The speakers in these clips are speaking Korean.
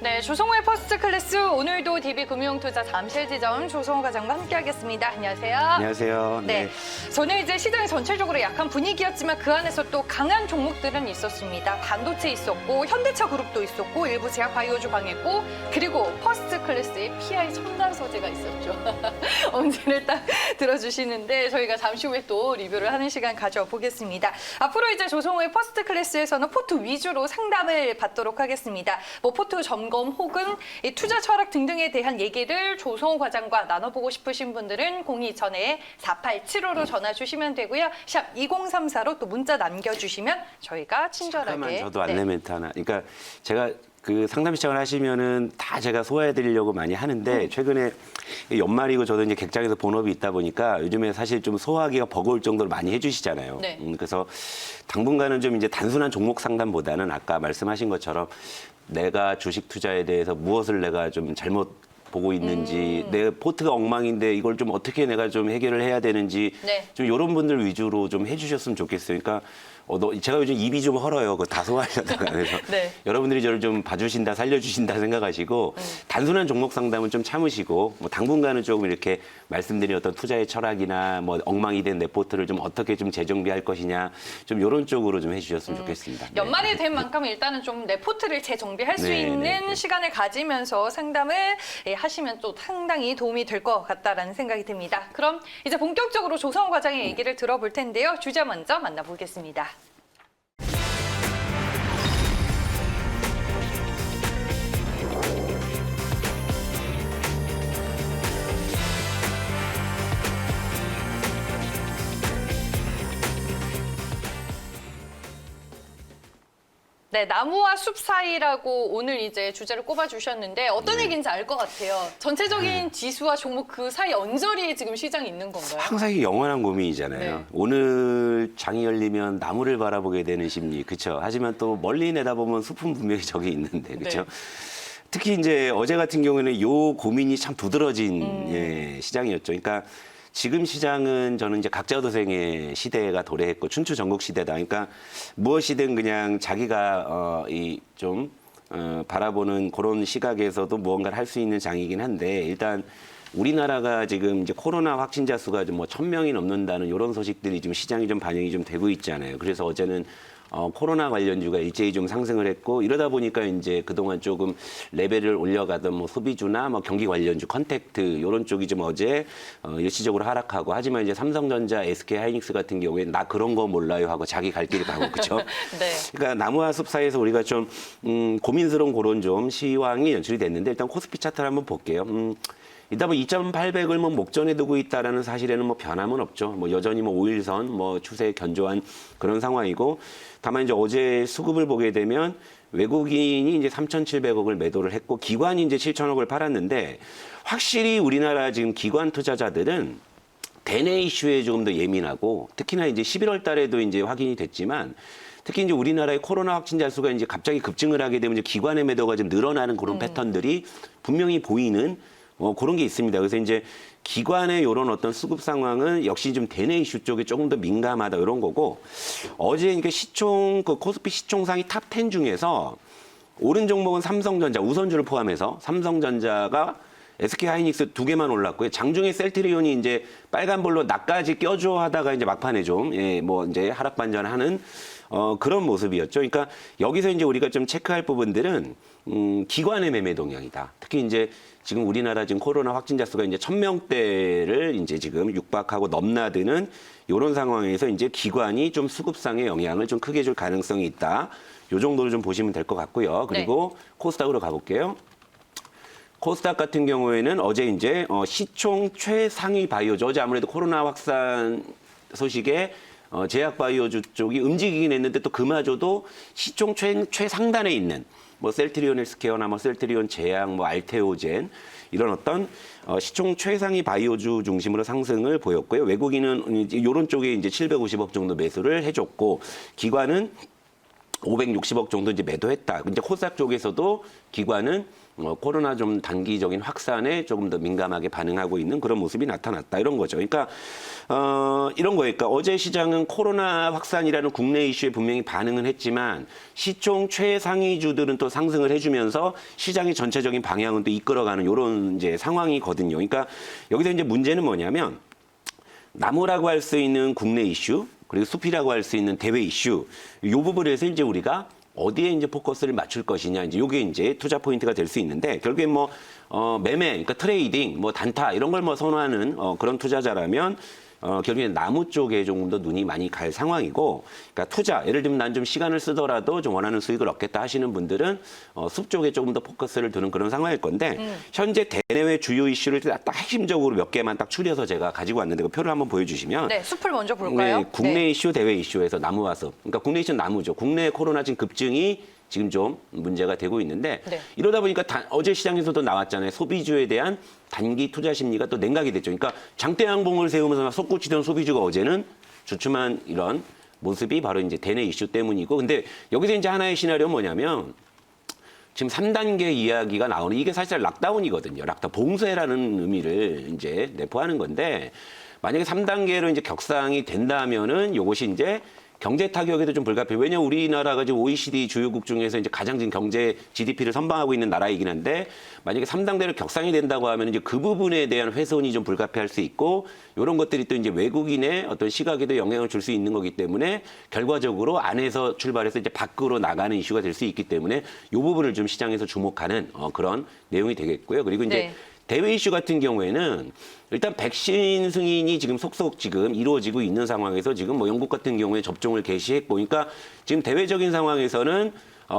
네, 조성호의 퍼스트 클래스 오늘도 DB금융투자 잠실지점 조성호 과장과 함께하겠습니다. 안녕하세요. 안녕하세요. 네, 저는 이제 시장이 전체적으로 약한 분위기였지만 그 안에서 또 강한 종목들은 있었습니다. 반도체 있었고 현대차 그룹도 있었고 일부 제약 바이오주 강했고 그리고 퍼스트 클래스의 PI 첨단 소재가 있었죠. 언제를 딱 들어주시는데 저희가 잠시 후에 또 리뷰를 하는 시간 가져보겠습니다. 앞으로 이제 조성호의 퍼스트 클래스에서는 포트 위주로 상담을 받도록 하겠습니다. 뭐 포트 점검 혹은 이 투자 철학 등등에 대한 얘기를 조성호 과장과 나눠보고 싶으신 분들은 02전에-4875로 전화 주시면 되고요. 샵 2034로 또 문자 남겨주시면 저희가 친절하게. 잠깐만 저도 안내 멘트 하나. 그러니까 제가 그 상담 시청을 하시면은 다 제가 소화해드리려고 많이 하는데 최근에 연말이고 저도 이제 객장에서 본업이 있다 보니까 요즘에 사실 좀 소화하기가 버거울 정도로 많이 해주시잖아요. 네. 그래서 당분간은 좀 이제 단순한 종목 상담보다는 아까 말씀하신 것처럼 내가 주식 투자에 대해서 무엇을 내가 좀 잘못 보고 있는지, 내 포트가 엉망인데 이걸 좀 어떻게 내가 좀 해결을 해야 되는지 네. 좀 이런 분들 위주로 좀 해주셨으면 좋겠어요. 그러니까 제가 요즘 입이 좀 헐어요. 그거 다 소화하려다가. 그래서 네. 여러분들이 저를 좀 봐주신다, 살려주신다 생각하시고 단순한 종목 상담은 좀 참으시고 뭐 당분간은 조금 이렇게 말씀드린 어떤 투자의 철학이나 뭐 엉망이 된 내 포트를 좀 어떻게 좀 재정비할 것이냐 좀 이런 쪽으로 좀 해주셨으면 좋겠습니다. 네. 연말이 된 만큼 일단은 좀 내 포트를 재정비할 수 네, 있는 네. 시간을 가지면서 상담을 하시면 또 상당히 도움이 될 것 같다라는 생각이 듭니다. 그럼 이제 본격적으로 조성호 과장의 얘기를 들어볼 텐데요. 주제 먼저 만나보겠습니다. 네, 나무와 숲 사이라고 오늘 이제 주제를 꼽아주셨는데 어떤 얘기인지 알 것 같아요. 전체적인 지수와 종목 그 사이 언저리에 지금 시장이 있는 건가요? 항상 이게 영원한 고민이잖아요. 네. 오늘 장이 열리면 나무를 바라보게 되는 심리, 그렇죠? 하지만 또 멀리 내다보면 숲은 분명히 저기 있는데, 그렇죠? 네. 특히 이제 어제 같은 경우에는 요 고민이 참 두드러진 예, 시장이었죠. 그러니까 지금 시장은 저는 이제 각자도생의 시대가 도래했고 춘추 전국 시대다. 그러니까 무엇이든 그냥 자기가 바라보는 그런 시각에서도 무언가를 할 수 있는 장이긴 한데 일단 우리나라가 지금 이제 코로나 확진자 수가 좀 뭐 1,000명이 넘는다는 이런 소식들이 지금 시장이 좀 반영이 좀 되고 있잖아요. 그래서 어제는 코로나 관련주가 일제히 좀 상승을 했고 이러다 보니까 이제 그동안 조금 레벨을 올려가던 뭐 소비주나 뭐 경기 관련주, 컨택트 이런 쪽이 좀 어제 일시적으로 하락하고 하지만 이제 삼성전자, SK하이닉스 같은 경우에 나 그런 거 몰라요 하고 자기 갈 길을 가고 그렇죠. 네. 그러니까 나무와 숲 사이에서 우리가 좀 고민스러운 그런 좀 시황이 연출이 됐는데 일단 코스피 차트를 한번 볼게요. 일단 뭐 2,800을 뭐 목전에 두고 있다라는 사실에는 뭐 변함은 없죠. 뭐 여전히 뭐 5일선 뭐 추세에 견조한 그런 상황이고 다만 이제 어제 수급을 보게 되면 외국인이 이제 3,700억을 매도를 했고 기관이 이제 7,000억을 팔았는데 확실히 우리나라 지금 기관 투자자들은 대내 이슈에 조금 더 예민하고 특히나 이제 11월 달에도 이제 확인이 됐지만 특히 이제 우리나라의 코로나 확진자 수가 이제 갑자기 급증을 하게 되면 이제 기관의 매도가 좀 늘어나는 그런 패턴들이 분명히 보이는 그런 게 있습니다. 그래서 이제 기관의 이런 어떤 수급 상황은 역시 좀 대내 이슈 쪽에 조금 더 민감하다 이런 거고 어제 이게 코스피 시총상위 탑 10 중에서 오른 종목은 삼성전자 우선주를 포함해서 삼성전자가 SK하이닉스 2개만 올랐고요. 장중에 셀트리온이 이제 빨간불로 나까지 껴줘 하다가 이제 막판에 좀 이제 하락 반전하는 그런 모습이었죠. 그러니까 여기서 이제 우리가 좀 체크할 부분들은 기관의 매매 동향이다. 특히 이제 지금 우리나라 지금 코로나 확진자 수가 이제 1,000명대를 이제 지금 육박하고 넘나드는 이런 상황에서 이제 기관이 좀 수급상의 영향을 좀 크게 줄 가능성이 있다. 요 정도로 좀 보시면 될 것 같고요. 그리고 네. 코스닥으로 가볼게요. 코스닥 같은 경우에는 어제 이제 시총 최상위 바이오주 어제 아무래도 코로나 확산 소식에 제약 바이오주 쪽이 움직이긴 했는데 또 그마저도 시총 최상단에 있는 뭐 셀트리온 헬스케어나 뭐 셀트리온 제약, 뭐 알테오젠 이런 어떤 시총 최상위 바이오주 중심으로 상승을 보였고요. 외국인은 이런 쪽에 이제 750억 정도 매수를 해줬고 기관은 560억 정도 이제 매도했다. 이제 코스닥 쪽에서도 기관은 코로나 좀 단기적인 확산에 조금 더 민감하게 반응하고 있는 그런 모습이 나타났다. 이런 거죠. 그러니까 이런 거예요. 그러니까 어제 시장은 코로나 확산이라는 국내 이슈에 분명히 반응은 했지만 시총 최상위주들은 또 상승을 해주면서 시장의 전체적인 방향은 또 이끌어가는 이런 이제 상황이거든요. 그러니까 여기서 이제 문제는 뭐냐면 나무라고 할 수 있는 국내 이슈 그리고 숲이라고 할 수 있는 대외 이슈 이 부분에서 이제 우리가 어디에 이제 포커스를 맞출 것이냐 이제 요게 이제 투자 포인트가 될 수 있는데 결국엔 뭐 매매 그러니까 트레이딩 뭐 단타 이런 걸 뭐 선호하는 그런 투자자라면 결국엔 나무 쪽에 조금 더 눈이 많이 갈 상황이고, 그러니까 투자, 예를 들면 난 좀 시간을 쓰더라도 좀 원하는 수익을 얻겠다 하시는 분들은 숲 쪽에 조금 더 포커스를 두는 그런 상황일 건데, 현재 대내외 주요 이슈를 딱 핵심적으로 몇 개만 딱 추려서 제가 가지고 왔는데 그 표를 한번 보여주시면. 네, 숲을 먼저 볼까요? 네, 국내 이슈, 대외 이슈에서 나무와 숲. 그러니까 국내 이슈는 나무죠. 국내 코로나 지금 급증이 지금 좀 문제가 되고 있는데 네. 이러다 보니까 어제 시장에서도 나왔잖아요. 소비주에 대한 단기 투자 심리가 또 냉각이 됐죠. 그러니까 장대 양봉을 세우면서 솟구치던 소비주가 어제는 주춤한 이런 모습이 바로 이제 대내 이슈 때문이고, 근데 여기서 이제 하나의 시나리오는 뭐냐면 지금 3단계 이야기가 나오는 이게 사실 락다운이거든요. 락다운 봉쇄라는 의미를 이제 내포하는 건데, 만약에 3단계로 이제 격상이 된다면은 요것이 이제 경제 타격에도 좀 불가피해요. 왜냐하면 우리나라가 지금 OECD 주요국 중에서 이제 가장 지금 경제 GDP를 선방하고 있는 나라이긴 한데, 만약에 3단계로 격상이 된다고 하면 이제 그 부분에 대한 훼손이 좀 불가피할 수 있고, 이런 것들이 또 이제 외국인의 어떤 시각에도 영향을 줄 수 있는 거기 때문에 결과적으로 안에서 출발해서 이제 밖으로 나가는 이슈가 될 수 있기 때문에 이 부분을 좀 시장에서 주목하는 그런 내용이 되겠고요. 그리고 이제 네. 대외 이슈 같은 경우에는 일단 백신 승인이 지금 속속 지금 이루어지고 있는 상황에서 지금 뭐 영국 같은 경우에 접종을 개시했고, 그러니까 지금 대외적인 상황에서는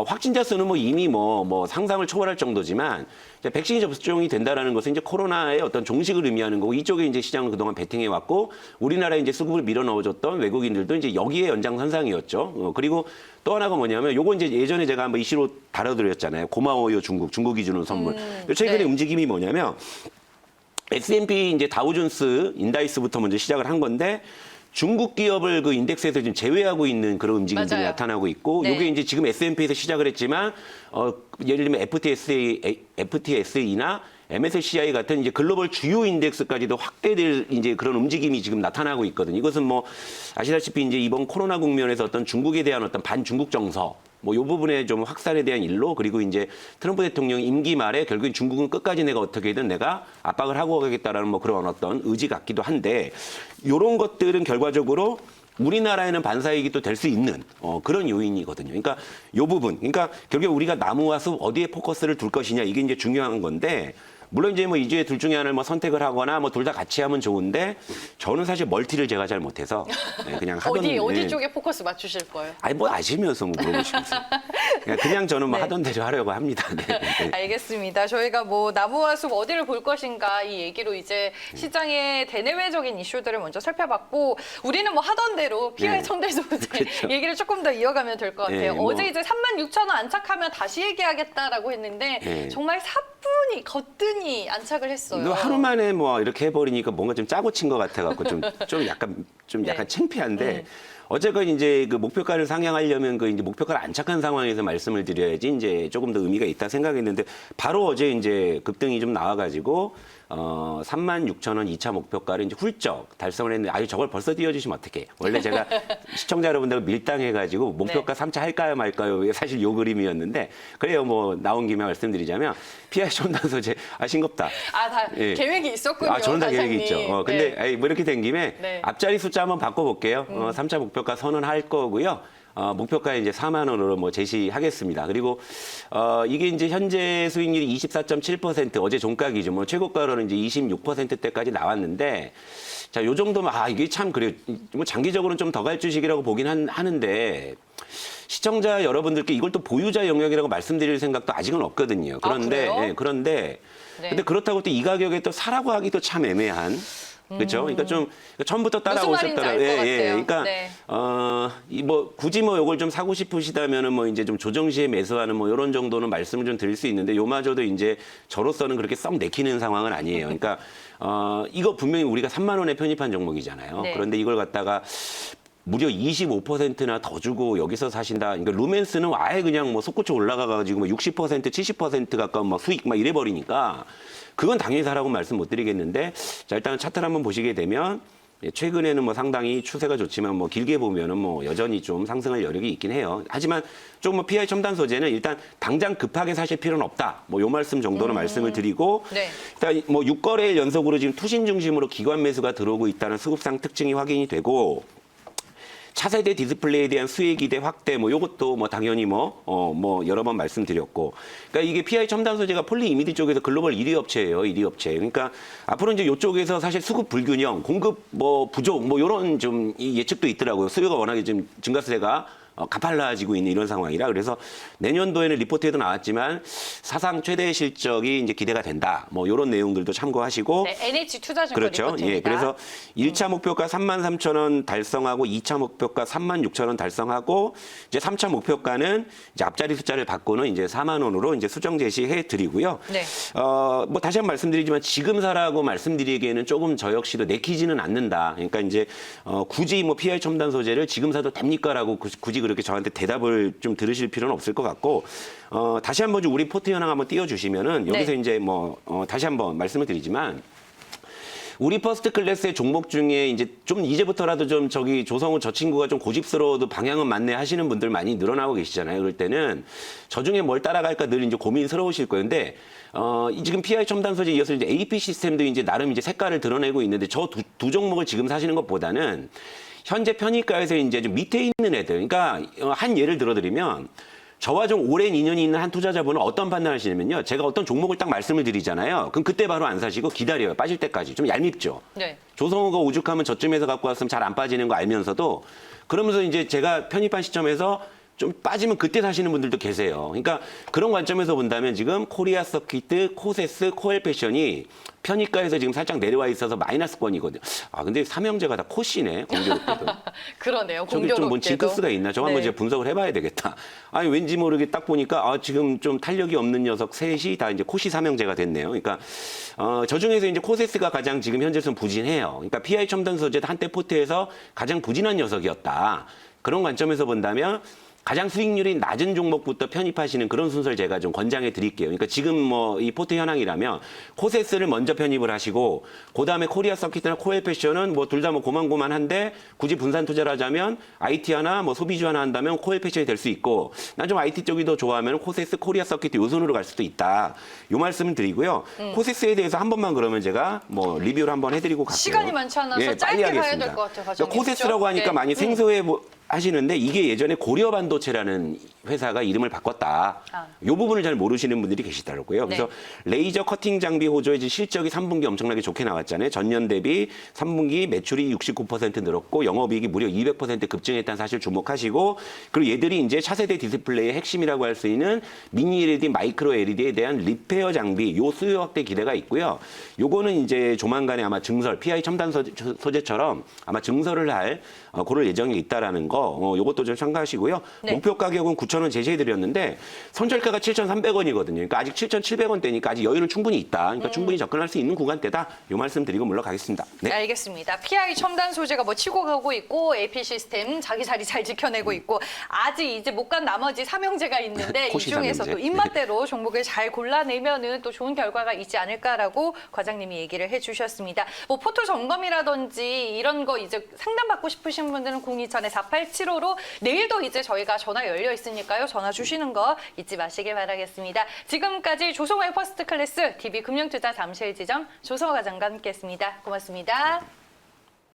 확진자 수는 뭐 이미 뭐 상상을 초월할 정도지만 이제 백신이 접종이 된다라는 것은 이제 코로나의 어떤 종식을 의미하는 거고, 이쪽에 이제 시장을 그동안 베팅해 왔고 우리나라에 이제 수급을 밀어 넣어줬던 외국인들도 이제 여기에 연장선상이었죠. 그리고 또 하나가 뭐냐면 요거 이제 예전에 제가 한번 이슈로 다뤄드렸잖아요. 고마워요 중국이 주는 선물. 최근에 네. 움직임이 뭐냐면 S&P 이제 다우존스 인다이스부터 먼저 시작을 한 건데 중국 기업을 그 인덱스에서 지금 제외하고 있는 그런 움직임들이 맞아요. 나타나고 있고, 네. 이게 이제 지금 S&P에서 시작을 했지만 예를 들면 FTSE나 MSCI 같은 이제 글로벌 주요 인덱스까지도 확대될 이제 그런 움직임이 지금 나타나고 있거든요. 이것은 뭐 아시다시피 이제 이번 코로나 국면에서 어떤 중국에 대한 어떤 반중국 정서 뭐 이 부분에 좀 확산에 대한 일로, 그리고 이제 트럼프 대통령 임기 말에 결국엔 중국은 끝까지 내가 어떻게든 내가 압박을 하고 가겠다라는 뭐 그런 어떤 의지 같기도 한데, 이런 것들은 결과적으로 우리나라에는 반사이익이 또 될 수 있는 그런 요인이거든요. 그러니까 이 부분, 그러니까 결국 우리가 나무와 숲 어디에 포커스를 둘 것이냐 이게 이제 중요한 건데, 물론 이제 뭐 이 중에 둘 중에 하나를 뭐 선택을 하거나 뭐 둘 다 같이 하면 좋은데, 저는 사실 멀티를 제가 잘 못해서 그냥 하던 어디 쪽에 포커스 맞추실 거예요? 아니 뭐 아시면서 뭐 물어보시면서 그냥 저는 뭐 네. 하던 대로 하려고 합니다. 네. 네. 알겠습니다. 저희가 뭐 나무와 숲 어디를 볼 것인가 이 얘기로 이제 시장의 대내외적인 이슈들을 먼저 살펴봤고, 우리는 뭐 하던 대로 PI 네. 청대도 그렇죠. 얘기를 조금 더 이어가면 될 것 같아요. 네, 뭐. 어제 이제 36,000원 안착하면 다시 얘기하겠다라고 했는데 네. 정말 사뿐히 거뜬히 안착을 했어요. 너 하루 만에 뭐 이렇게 해버리니까 뭔가 좀 짜고 친 것 같아갖고 좀 약간 네. 창피한데, 어쨌건 이제 그 목표가를 상향하려면 그 이제 목표가를 안착한 상황에서 말씀을 드려야지 이제 조금 더 의미가 있다 생각했는데, 바로 어제 이제 급등이 좀 나와가지고 36,000원 2차 목표가를 이제 훌쩍 달성을 했는데, 아유 저걸 벌써 띄워주시면 어떡해. 원래 제가 시청자 여러분들 밀당해가지고 목표가 3차 할까요 말까요 사실 요 그림이었는데, 그래요 뭐 나온 김에 말씀드리자면 PI 촌단소 싱겁다. 다 예. 계획이 있었군요. 저는 다 계획이 과장님. 있죠. 근데 네. 뭐 이렇게 된 김에 네. 앞자리 숫자 한번 바꿔볼게요. 3차 목표가 선언할 거고요. 목표가에 이제 4만 원으로 뭐 제시하겠습니다. 그리고 이게 이제 현재 수익률이 24.7%, 어제 종가 기준 뭐 최고가로는 이제 26%대까지 나왔는데, 자, 요 정도면 이게 참 그래요. 뭐 장기적으로는 좀 더 갈 주식이라고 보긴 하는데, 시청자 여러분들께 이걸 또 보유자 영역이라고 말씀드릴 생각도 아직은 없거든요. 그런데 그래요? 그런데 네. 근데 그렇다고 또 이 가격에 또 사라고 하기도 참 애매한. 그렇죠. 그러니까 좀 처음부터 말인지 따라오셨다가 알것 같아요. 그러니까 네. 굳이 뭐 요걸 좀 사고 싶으시다면은 뭐 이제 좀 조정 시에 매수하는 뭐 이런 정도는 말씀을 좀 드릴 수 있는데, 요마저도 이제 저로서는 그렇게 썩 내키는 상황은 아니에요. 그러니까 이거 분명히 우리가 3만 원에 편입한 종목이잖아요. 네. 그런데 이걸 갖다가 무려 25%나 더 주고 여기서 사신다. 그러니까 루멘스는 아예 그냥 뭐 솟구쳐 올라가가지고 뭐 60%, 70% 가까운 막 수익 막 이래버리니까 그건 당연히 사라고 말씀 못 드리겠는데 자, 일단 차트를 한번 보시게 되면 최근에는 뭐 상당히 추세가 좋지만 뭐 길게 보면은 뭐 여전히 좀 상승할 여력이 있긴 해요. 하지만 좀 뭐 PI 첨단 소재는 일단 당장 급하게 사실 필요는 없다. 뭐 요 말씀 정도로 말씀을 드리고 네. 일단 뭐 6거래일 연속으로 지금 투신 중심으로 기관 매수가 들어오고 있다는 수급상 특징이 확인이 되고 차세대 디스플레이에 대한 수혜 기대 확대 뭐 요것도 뭐 당연히 뭐 여러 번 말씀드렸고 그러니까 이게 PI 첨단 소재가 폴리 이미디 쪽에서 글로벌 1위 업체예요. 1위 업체. 그러니까 앞으로 이제 이쪽에서 사실 수급 불균형, 공급 뭐 부족 뭐 요런 좀 이 예측도 있더라고요. 수요가 워낙에 지금 증가세가 가팔라지고 있는 이런 상황이라 그래서 내년도에는 리포트에도 나왔지만 사상 최대 실적이 이제 기대가 된다. 뭐 이런 내용들도 참고하시고 네, NH투자증권 그렇죠. 리포트입니다. 예, 그래서 1차 목표가 33,000원 달성하고 2차 목표가 36,000원 달성하고 이제 3차 목표가는 이제 앞자리 숫자를 바꾸는 이제 4만 원으로 이제 수정 제시해 드리고요. 네. 뭐 다시 한번 말씀드리지만 지금 사라고 말씀드리기에는 조금 저 역시도 내키지는 않는다. 그러니까 이제 굳이 뭐 PI 첨단 소재를 지금 사도 됩니까라고 굳이 그렇게 저한테 대답을 좀 들으실 필요는 없을 것 같고 다시 한번 좀 우리 포트 현황 한번 띄워주시면은 여기서 네. 이제 뭐 다시 한번 말씀을 드리지만 우리 퍼스트 클래스의 종목 중에 이제 좀 이제부터라도 좀 저기 조성우 저 친구가 좀 고집스러워도 방향은 맞네 하시는 분들 많이 늘어나고 계시잖아요. 그럴 때는 저 중에 뭘 따라갈까 늘 이제 고민스러우실 거예요. 근데 지금 PI 첨단 소재 이어서 이제 AP 시스템도 이제 나름 이제 색깔을 드러내고 있는데 저 두 종목을 지금 사시는 것보다는 현재 편입가에서 이제 좀 밑에 있는 애들, 그러니까 한 예를 들어드리면 저와 좀 오랜 인연이 있는 한 투자자분은 어떤 판단을 하시냐면요. 제가 어떤 종목을 딱 말씀을 드리잖아요. 그럼 그때 바로 안 사시고 기다려요. 빠질 때까지. 좀 얄밉죠. 네. 조성우가 오죽하면 저쯤에서 갖고 왔으면 잘 안 빠지는 거 알면서도 그러면서 이제 제가 편입한 시점에서 좀 빠지면 그때 사시는 분들도 계세요. 그러니까 그런 관점에서 본다면 지금 코리아 서킷, 코세스, 코엘패션이 편입가에서 지금 살짝 내려와 있어서 마이너스권이거든요. 아 근데 삼형제가 다 코씨네. 공교롭게도. 그러네요. 저기 공교롭게도. 좀 뭔 징크스가 있나? 저거 한번 네. 이제 분석을 해봐야 되겠다. 아니 왠지 모르게 딱 보니까 지금 좀 탄력이 없는 녀석 셋이 다 이제 코씨 삼형제가 됐네요. 그러니까 저 중에서 이제 코세스가 가장 지금 현재로서는 부진해요. 그러니까 PI 첨단 소재도 한때 포트에서 가장 부진한 녀석이었다. 그런 관점에서 본다면 가장 수익률이 낮은 종목부터 편입하시는 그런 순서를 제가 좀 권장해 드릴게요. 그러니까 지금 뭐 이 포트 현황이라면 코세스를 먼저 편입을 하시고 그다음에 코리아 서킷이나 코엘패션은 뭐 둘 다 뭐 고만고만한데 굳이 분산 투자를 하자면 IT 하나 뭐 소비주 하나 한다면 코엘패션이 될 수 있고 난 좀 IT 쪽이 더 좋아하면 코세스, 코리아 서킷 요 순으로 갈 수도 있다. 요 말씀을 드리고요. 코세스에 대해서 한 번만 그러면 제가 뭐 리뷰를 한번 해드리고 갈게요. 시간이 많지 않아서 예, 짧게 빨리 가야 하겠습니다. 될 것 같아요. 그러니까 과장님. 코세스라고 그렇죠? 하니까 네. 많이 생소해 하시는데 이게 예전에 고려반도체라는 회사가 이름을 바꿨다. 이 부분을 잘 모르시는 분들이 계시더라고요. 그래서 레이저 커팅 장비 호조의 실적이 3분기 엄청나게 좋게 나왔잖아요. 전년 대비 3분기 매출이 69% 늘었고 영업이익이 무려 200% 급증했다는 사실 주목하시고 그리고 얘들이 이제 차세대 디스플레이의 핵심이라고 할 수 있는 미니 LED, 마이크로 LED에 대한 리페어 장비 요 수요 확대 기대가 있고요. 요거는 이제 조만간에 아마 증설, PI 첨단 소재처럼 아마 증설을 할 그럴 예정이 있다라는 거 요것도 좀 참고하시고요. 네. 목표 가격은 9,000원 제시해드렸는데 선절가가 7,300원이거든요. 그러니까 아직 7,700원대니까 아직 여유는 충분히 있다. 그러니까 충분히 접근할 수 있는 구간대다. 요 말씀 드리고 물러가겠습니다. 네. 알겠습니다. PI 첨단 소재가 뭐 치고 가고 있고 AP 시스템 자기 자리 잘 지켜내고 있고 아직 이제 못 간 나머지 삼형제가 있는데 이 코시 중에서 삼형제. 또 입맛대로 종목을 잘 골라내면은 또 좋은 결과가 있지 않을까라고 과장님이 얘기를 해주셨습니다. 뭐 포토 점검이라든지 이런 거 이제 상담받고 싶으신 분들은 027-4875로 내일도 이제 저희가 전화 열려 있으니까요. 전화 주시는 거 잊지 마시길 바라겠습니다. 지금까지 조성호의 퍼스트 클래스 DB 금융투자 잠실 지점 조성호 과장과 함께했습니다. 고맙습니다.